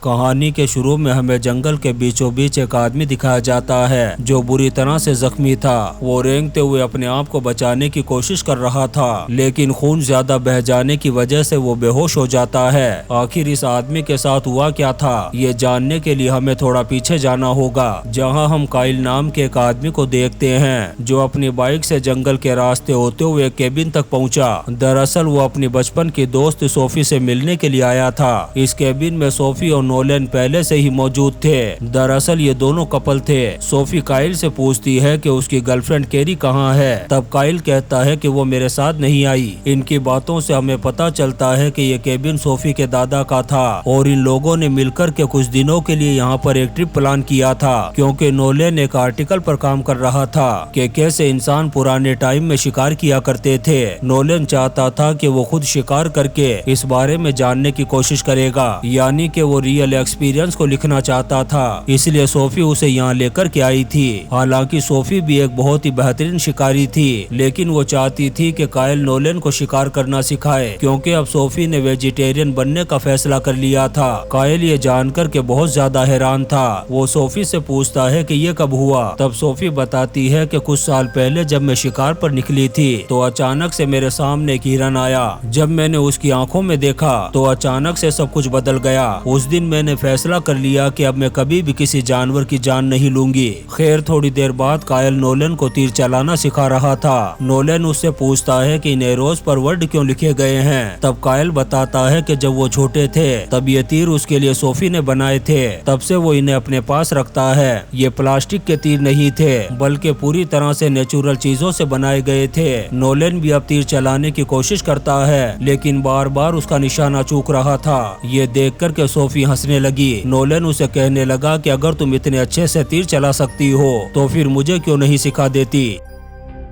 कहानी के शुरू में हमें जंगल के बीचों बीच एक आदमी दिखाया जाता है जो बुरी तरह से जख्मी था। वो रेंगते हुए अपने आप को बचाने की कोशिश कर रहा था, लेकिन खून ज्यादा बह जाने की वजह से वो बेहोश हो जाता है। आखिर इस आदमी के साथ हुआ क्या था, ये जानने के लिए हमें थोड़ा पीछे जाना होगा, जहाँ हम काइल नाम के एक आदमी को देखते हैं जो अपनी बाइक से जंगल के रास्ते होते हुए एक केबिन तक पहुँचा। दरअसल वो अपनी बचपन की दोस्त सोफी से मिलने के लिए आया था। इस केबिन में सोफी और नोलन पहले से ही मौजूद थे। दरअसल ये दोनों कपल थे। सोफी काइल से पूछती है कि उसकी गर्लफ्रेंड केरी कहाँ है। तब काइल कहता है कि वो मेरे साथ नहीं आई। इनकी बातों से हमें पता चलता है कि ये केबिन सोफी के दादा का था और इन लोगों ने मिलकर के कुछ दिनों के लिए यहाँ पर एक ट्रिप प्लान किया था, क्योंकि नोलन एक आर्टिकल पर काम कर रहा था कि कैसे इंसान पुराने टाइम में शिकार किया करते थे। नोलन चाहता था कि वो खुद शिकार करके इस बारे में जानने की कोशिश करेगा, यानी कि वो रियल एक्सपीरियंस को लिखना चाहता था। इसलिए सोफी उसे यहाँ लेकर के आई थी। हालांकि सोफी भी एक बहुत ही बेहतरीन शिकारी थी, लेकिन वो चाहती थी कि काइल नोलन को शिकार करना सिखाए, क्योंकि अब सोफी ने वेजिटेरियन बनने का फैसला कर लिया था। काइल ये जानकर के बहुत ज्यादा हैरान था। वो सोफी से पूछता है कि ये कब हुआ। तब सोफी बताती है कि कुछ साल पहले जब मैं शिकार पर निकली थी तो अचानक से मेरे सामने एक हिरन आया। जब मैंने उसकी आंखों में देखा तो अचानक से सब कुछ बदल गया। उस दिन मैंने फैसला कर लिया कि अब मैं कभी भी किसी जानवर की जान नहीं लूंगी। खैर थोड़ी देर बाद काइल नोलन को तीर चलाना सिखा रहा था। नोलन उससे पूछता है कि इन एरोज पर वर्ड क्यों लिखे गए हैं। तब काइल बताता है कि जब वो छोटे थे तब ये तीर उसके लिए सोफी ने बनाए थे, तब से वो इन्हें अपने पास रखता है। ये प्लास्टिक के तीर नहीं थे, बल्कि पूरी तरह से नेचुरल चीजों से बनाए गए थे। नोलन भी अब तीर चलाने की कोशिश करता है, लेकिन बार बार उसका निशाना चूक रहा था। ये देख कर के सोफी हंसने लगी। नोलन उसे कहने लगा कि अगर तुम इतने अच्छे से तीर चला सकती हो तो फिर मुझे क्यों नहीं सिखा देती।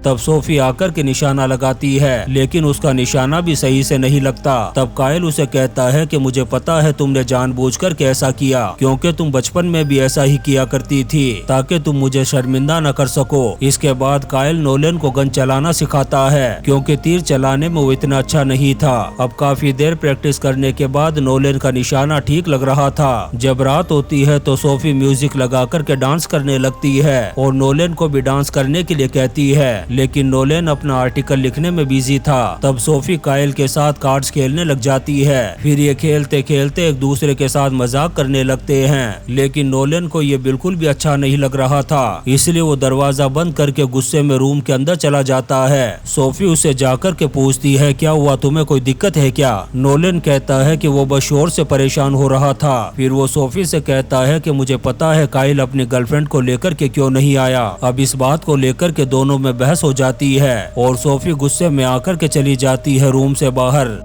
तब सोफी आकर के निशाना लगाती है, लेकिन उसका निशाना भी सही से नहीं लगता। तब काइल उसे कहता है कि मुझे पता है तुमने जानबूझकर के ऐसा किया, क्योंकि तुम बचपन में भी ऐसा ही किया करती थी ताकि तुम मुझे शर्मिंदा न कर सको। इसके बाद काइल नोलन को गन चलाना सिखाता है, क्योंकि तीर चलाने में वो इतना अच्छा नहीं था। अब काफी देर प्रैक्टिस करने के बाद नोलन का निशाना ठीक लग रहा था। जब रात होती है तो सोफी म्यूजिक लगा कर के डांस करने लगती है और नोलन को भी डांस करने के लिए कहती है, लेकिन नोलन अपना आर्टिकल लिखने में बिजी था। तब सोफी काइल के साथ कार्ड्स खेलने लग जाती है। फिर ये खेलते खेलते एक दूसरे के साथ मजाक करने लगते हैं, लेकिन नोलन को ये बिल्कुल भी अच्छा नहीं लग रहा था। इसलिए वो दरवाजा बंद करके गुस्से में रूम के अंदर चला जाता है। सोफी उससे जाकर के पूछती है, क्या हुआ, तुम्हें कोई दिक्कत है क्या। नोलन कहता है कि वो बस शोर से परेशान हो रहा था। फिर वो सोफी से कहता है कि मुझे पता है काइल अपनी गर्लफ्रेंड को लेकर के क्यों नहीं आया। अब इस बात को लेकर के दोनों में बहस हो जाती है और सोफी गुस्से में आकर के चली जाती है रूम से बाहर।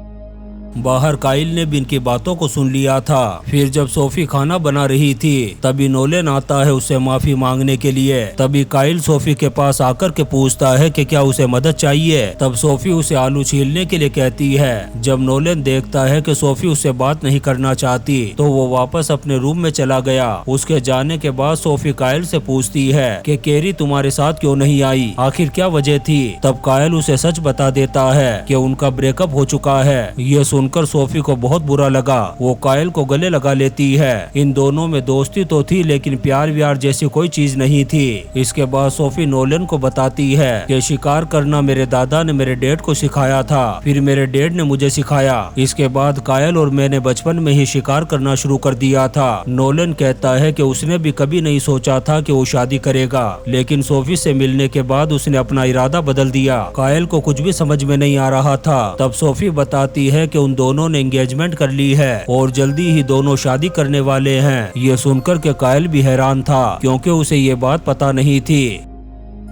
काइल ने भी इनकी बातों को सुन लिया था। फिर जब सोफी खाना बना रही थी तभी नोलन आता है उससे माफी मांगने के लिए। तभी काइल सोफी के पास आकर के पूछता है कि क्या उसे मदद चाहिए। तब सोफी उसे आलू छीलने के लिए कहती है। जब नोलन देखता है कि सोफी उससे बात नहीं करना चाहती तो वो वापस अपने रूम में चला गया। उसके जाने के बाद सोफी काइल से पूछती है कि केरी तुम्हारे साथ क्यों नहीं आई, आखिर क्या वजह थी। तब काइल उसे सच बता देता है कि उनका ब्रेकअप हो चुका है। ये सुनकर सोफी को बहुत बुरा लगा। वो काइल को गले लगा लेती है। इन दोनों में दोस्ती तो थी, लेकिन प्यार व्यार जैसी कोई चीज नहीं थी। इसके बाद सोफी नोलन को बताती है कि शिकार करना मेरे दादा ने मेरे डैड को सिखाया था, फिर मेरे डैड ने मुझे सिखाया। इसके बाद काइल और मैंने बचपन में ही शिकार करना शुरू कर दिया था। नोलन कहता है कि उसने भी कभी नहीं सोचा था कि वो शादी करेगा, लेकिन सोफी से मिलने के बाद उसने अपना इरादा बदल दिया। काइल को कुछ भी समझ में नहीं आ रहा था। तब सोफी बताती है कि उन दोनों ने एंगेजमेंट कर ली है और जल्दी ही दोनों शादी करने वाले हैं। ये सुनकर के काइल भी हैरान था, क्योंकि उसे ये बात पता नहीं थी।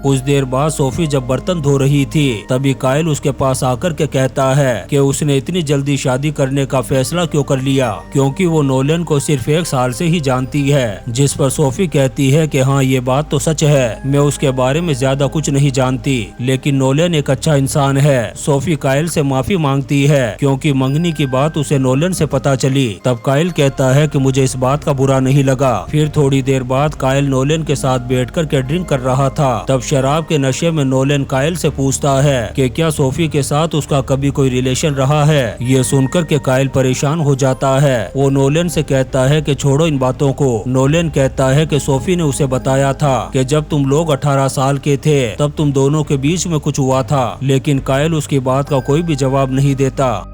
कुछ देर बाद सोफी जब बर्तन धो रही थी तभी काइल उसके पास आकर के कहता है कि उसने इतनी जल्दी शादी करने का फैसला क्यों कर लिया, क्योंकि वो नोलन को सिर्फ 1 साल से ही जानती है। जिस पर सोफी कहती है कि हाँ ये बात तो सच है, मैं उसके बारे में ज्यादा कुछ नहीं जानती, लेकिन नोलन एक अच्छा इंसान है। सोफी काइल से माफी मांगती है क्योंकि मंगनी की बात उसे नोलन से पता चली। तब काइल कहता है कि मुझे इस बात का बुरा नहीं लगा। फिर थोड़ी देर बाद काइल नोलन के साथ बैठ कर के ड्रिंक कर रहा था। तब शराब के नशे में नोलन कायल से पूछता है कि क्या सोफी के साथ उसका कभी कोई रिलेशन रहा है। ये सुनकर के कायल परेशान हो जाता है। वो नोलन से कहता है कि छोड़ो इन बातों को। नोलन कहता है कि सोफी ने उसे बताया था कि जब तुम लोग 18 साल के थे तब तुम दोनों के बीच में कुछ हुआ था, लेकिन कायल उसकी बात का कोई भी जवाब नहीं देता।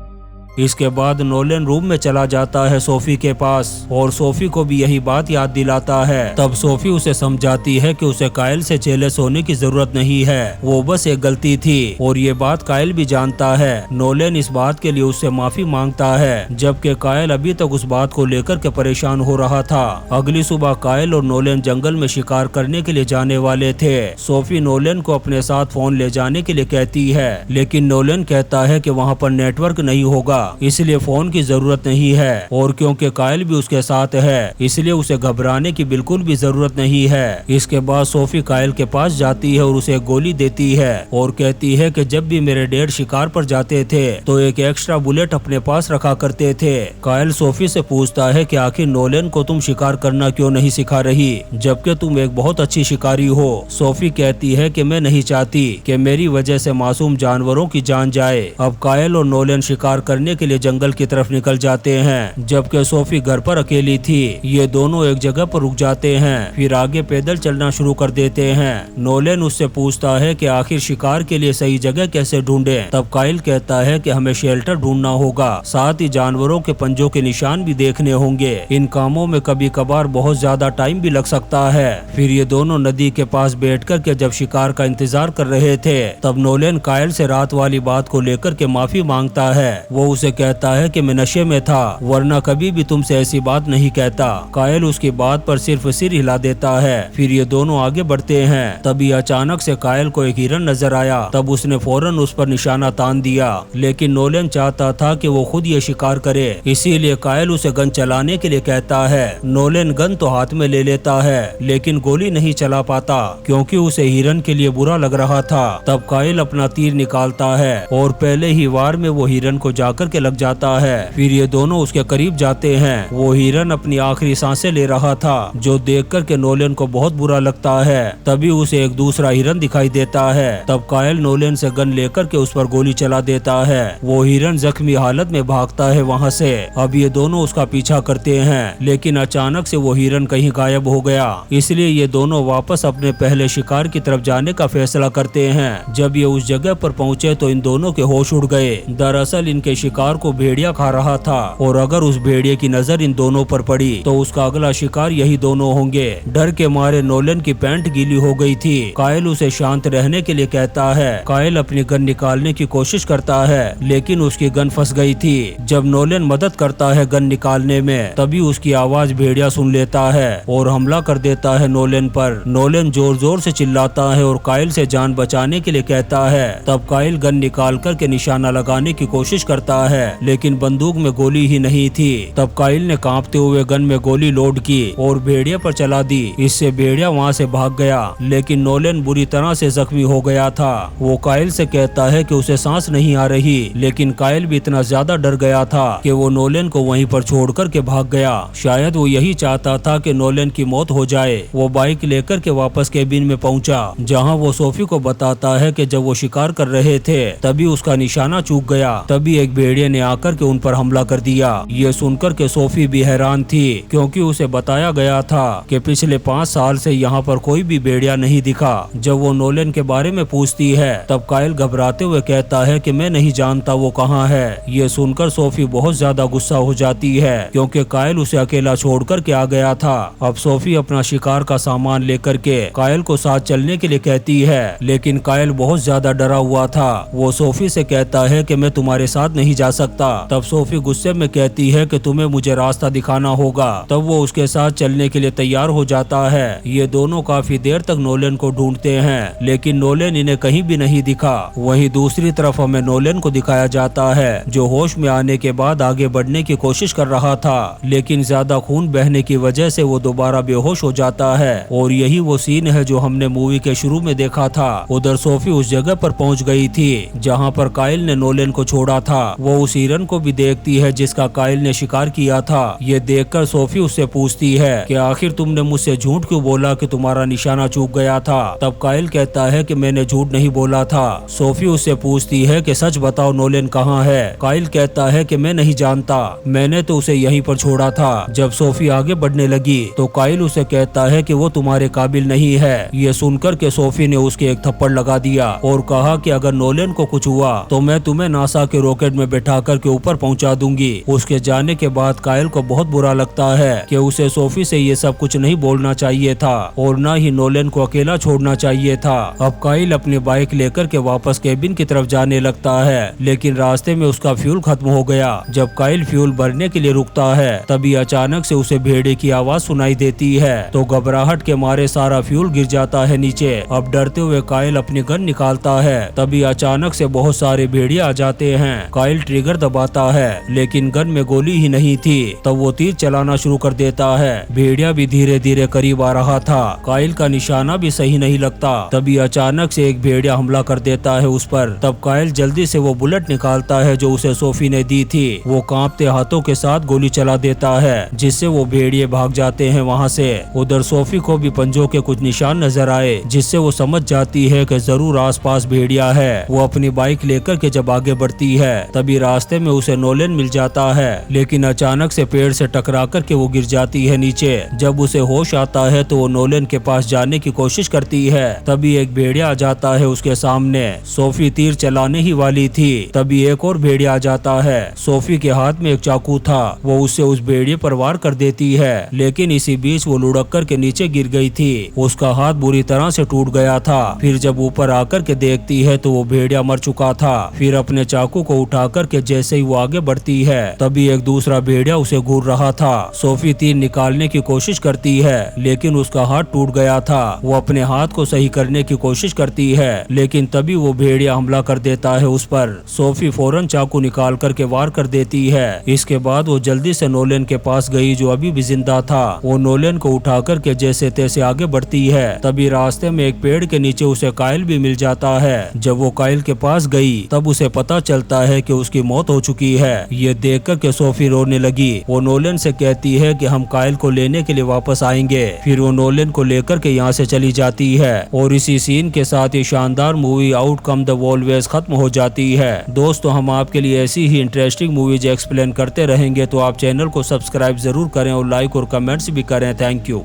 इसके बाद नोलन रूम में चला जाता है सोफी के पास और सोफी को भी यही बात याद दिलाता है। तब सोफी उसे समझाती है कि उसे कायल से जेलस होने की जरूरत नहीं है, वो बस एक गलती थी और ये बात कायल भी जानता है। नोलन इस बात के लिए उससे माफी मांगता है, जबकि कायल अभी तक उस बात को लेकर के परेशान हो रहा था। अगली सुबह कायल और नोलन जंगल में शिकार करने के लिए जाने वाले थे। सोफी नोलन को अपने साथ फोन ले जाने के लिए कहती है, लेकिन नोलन कहता है कि वहाँ पर नेटवर्क नहीं होगा, इसलिए फोन की जरूरत नहीं है। और क्योंकि कायल भी उसके साथ है इसलिए उसे घबराने की बिल्कुल भी जरूरत नहीं है। इसके बाद सोफी कायल के पास जाती है और उसे एक गोली देती है और कहती है कि जब भी मेरे डैड शिकार पर जाते थे तो एक एक्स्ट्रा बुलेट अपने पास रखा करते थे। कायल सोफी से पूछता है कि आखिर नोलन को तुम शिकार करना क्यों नहीं सिखा रही, जबकि तुम एक बहुत अच्छी शिकारी हो। सोफी कहती है कि मैं नहीं चाहती कि मेरी वजह से मासूम जानवरों की जान जाए। अब कायल और नोलन शिकार करने के लिए जंगल की तरफ निकल जाते हैं, जबकि सोफी घर पर अकेली थी। ये दोनों एक जगह पर रुक जाते हैं, फिर आगे पैदल चलना शुरू कर देते हैं। नोलन उससे पूछता है कि आखिर शिकार के लिए सही जगह कैसे ढूंढें। तब कायल कहता है कि हमें शेल्टर ढूंढना होगा, साथ ही जानवरों के पंजों के निशान भी देखने होंगे। इन कामों में कभी कभार बहुत ज्यादा टाइम भी लग सकता है। फिर ये दोनों नदी के पास बैठ कर के जब शिकार का इंतजार कर रहे थे तब नोलन कायल से रात वाली बात को लेकर के माफी मांगता है। वो उसे कहता है कि मैं नशे में था, वरना कभी भी तुमसे ऐसी बात नहीं कहता। कायल उसकी बात पर सिर्फ सिर हिला देता है। फिर ये दोनों आगे बढ़ते हैं। तभी अचानक से कायल को एक हिरन नजर आया। तब उसने फौरन उस पर निशाना तान दिया, लेकिन नोलन चाहता था कि वो खुद ये शिकार करे, इसीलिए कायल उसे गन चलाने के लिए कहता है। नोलन गन तो हाथ में ले लेता है, लेकिन गोली नहीं चला पाता क्योंकि उसे हिरन के लिए बुरा लग रहा था। तब कायल अपना तीर निकालता है और पहले ही वार में वो हिरन को जाकर के लग जाता है। फिर ये दोनों उसके करीब जाते हैं। वो हिरन अपनी आखिरी सांसें ले रहा था, जो देखकर के नोलन को बहुत बुरा लगता है। तभी उसे एक दूसरा हिरन दिखाई देता है। तब कायल नोलन से गन लेकर के उस पर गोली चला देता है। वो हिरन जख्मी हालत में भागता है वहाँ से। अब ये दोनों उसका पीछा करते हैं, लेकिन अचानक से वो हिरन कहीं गायब हो गया। इसलिए ये दोनों वापस अपने पहले शिकार की तरफ जाने का फैसला करते हैं। जब ये उस जगह पर पहुँचे तो इन दोनों के होश उड़ गए। दरअसल इनके शिकार को भेड़िया खा रहा था और अगर उस भेड़िए की नजर इन दोनों पर पड़ी तो उसका अगला शिकार यही दोनों होंगे। डर के मारे नोलन की पैंट गीली हो गई थी। कायल उसे शांत रहने के लिए कहता है। कायल अपनी गन निकालने की कोशिश करता है, लेकिन उसकी गन फंस गई थी। जब नोलन मदद करता है गन निकालने में, तभी उसकी आवाज भेड़िया सुन लेता है और हमला कर देता है नोलन पर। नोलन जोर जोर से चिल्लाता है और कायल से जान बचाने के लिए कहता है। तब कायल गन निकाल कर के निशाना लगाने की कोशिश करता है, लेकिन बंदूक में गोली ही नहीं थी। तब कायल ने कांपते हुए गन में गोली लोड की और भेड़िया पर चला दी। इससे भेड़िया वहाँ से भाग गया, लेकिन नोलन बुरी तरह से जख्मी हो गया था। वो कायल से कहता है कि उसे सांस नहीं आ रही, लेकिन कायल भी इतना ज्यादा डर गया था कि वो नोलन को वहीं पर छोड़कर के भाग गया। शायद वो यही चाहता था कि नोलन की मौत हो जाए। वो बाइक लेकर के वापस केबिन में पहुंचा, जहां वो सोफी को बताता है कि जब वो शिकार कर रहे थे तभी उसका निशाना चूक गया। तभी एक भेड़िए ने आकर के उन पर हमला कर दिया। ये सुनकर के सोफी भी हैरान थी, क्योंकि उसे बताया गया था कि पिछले 5 साल से यहाँ पर कोई भी भेड़िया नहीं दिखा। जब वो नोलन के बारे में पूछती है तब कायल घबराते हुए कहता है कि मैं नहीं जानता वो कहाँ है। ये सुनकर सोफी बहुत ज्यादा गुस्सा हो जाती है, क्योंकि कायल उसे अकेला छोड़कर के आ गया था। अब सोफी अपना शिकार का सामान लेकर के कायल को साथ चलने के लिए कहती है, लेकिन कायल बहुत ज्यादा डरा हुआ था। वो सोफी से कहता है कि मैं तुम्हारे साथ नहीं जा सकता। तब सोफी गुस्से में कहती है कि तुम्हें मुझे रास्ता दिखाना होगा। तब वो उसके साथ चलने के लिए तैयार हो जाता है। ये दोनों काफी देर तक नोलन को ढूंढते हैं, लेकिन नोलन इन्हें कहीं भी नहीं दिखा। वहीं दूसरी तरफ हमें नोलन को दिखाया जाता है, जो होश में आने के बाद आगे बढ़ने की कोशिश कर रहा था, लेकिन ज्यादा खून बहने की वजह से वो दोबारा बेहोश हो जाता है। और यही वो सीन है जो हमने मूवी के शुरू में देखा था। उधर सोफी उस जगह पर पहुंच गई थी जहां पर कायल ने नोलन को छोड़ा था। वो वो उस हिरन को भी देखती है जिसका काइल ने शिकार किया था। ये देखकर सोफी उससे पूछती है कि आखिर तुमने मुझसे झूठ क्यों बोला कि तुम्हारा निशाना चूक गया था। तब काइल कहता है कि मैंने झूठ नहीं बोला था। सोफी उससे पूछती है कि सच बताओ नोलन कहाँ है। काइल कहता है कि मैं नहीं जानता, मैंने तो उसे यहीं पर छोड़ा था। जब सोफी आगे बढ़ने लगी तो काइल उसे कहता है कि वो तुम्हारे काबिल नहीं है। ये सुनकर के सोफी ने उसके एक थप्पड़ लगा दिया और कहा कि अगर नोलन को कुछ हुआ तो मैं तुम्हें नासा के रॉकेट में बैठा कर के ऊपर पहुंचा दूंगी। उसके जाने के बाद काइल को बहुत बुरा लगता है कि उसे सोफी से ये सब कुछ नहीं बोलना चाहिए था और न ही नोलन को अकेला छोड़ना चाहिए था। अब काइल अपनी बाइक लेकर के वापस केबिन की तरफ जाने लगता है, लेकिन रास्ते में उसका फ्यूल खत्म हो गया। जब काइल फ्यूल भरने के लिए रुकता है तभी अचानक से उसे भेड़िए की आवाज सुनाई देती है, तो घबराहट के मारे सारा फ्यूल गिर जाता है नीचे। अब डरते हुए काइल अपनी गन निकालता है, तभी अचानक से बहुत सारे भेड़िए आ जाते हैं। काइल ट्रिगर दबाता है लेकिन गन में गोली ही नहीं थी, तब वो तीर चलाना शुरू कर देता है। भेड़िया भी धीरे धीरे करीब आ रहा था। काइल का निशाना भी सही नहीं लगता, तभी अचानक से एक भेड़िया हमला कर देता है उस पर। तब काइल जल्दी से वो बुलेट निकालता है जो उसे सोफी ने दी थी। वो कांपते हाथों के साथ गोली चला देता है जिससे वो भेड़िए भाग जाते हैं वहाँ से। उधर सोफी को भी पंजों के कुछ निशान नजर आए जिससे वो समझ जाती है कि जरूर आसपास भेड़िया है। वो अपनी बाइक लेकर के जब आगे बढ़ती है तभी रास्ते में उसे नोलन मिल जाता है, लेकिन अचानक से पेड़ से टकरा कर के वो गिर जाती है नीचे। जब उसे होश आता है तो वो नोलन के पास जाने की कोशिश करती है, तभी एक भेड़िया आ जाता है उसके सामने। सोफी तीर चलाने ही वाली थी तभी एक और भेड़िया आ जाता है। सोफी के हाथ में एक चाकू था, वो उससे उस भेड़िए पर वार कर देती है, लेकिन इसी बीच वो लुढ़क कर के नीचे गिर गई थी। उसका हाथ बुरी तरह से टूट गया था। फिर जब ऊपर आकर के देखती है तो वो भेड़िया मर चुका था। फिर अपने चाकू को उठाकर के जैसे ही वो आगे बढ़ती है तभी एक दूसरा भेड़िया उसे घूर रहा था। सोफी तीर निकालने की कोशिश करती है लेकिन उसका हाथ टूट गया था। वो अपने हाथ को सही करने की कोशिश करती है लेकिन तभी वो भेड़िया हमला कर देता है उस पर। सोफी फौरन चाकू निकाल करके वार कर देती है। इसके बाद वो जल्दी से नोलन के पास गई जो अभी भी जिंदा था। वो नोलन को उठा करके जैसे तैसे आगे बढ़ती है, तभी रास्ते में एक पेड़ के नीचे उसे काइल भी मिल जाता है। जब वो काइल के पास गई तब उसे पता चलता है कि उसकी मौत हो चुकी है। ये देख कर के सोफी रोने लगी। वो नोलन से कहती है कि हम काइल को लेने के लिए वापस आएंगे। फिर वो नोलन को लेकर के यहाँ से चली जाती है और इसी सीन के साथ ये शानदार मूवी आउट कम द वॉलवेज खत्म हो जाती है। दोस्तों, हम आपके लिए ऐसी ही इंटरेस्टिंग मूवीज एक्सप्लेन करते रहेंगे, तो आप चैनल को सब्सक्राइब जरूर करें और लाइक और कमेंट्स भी करें। Thank you.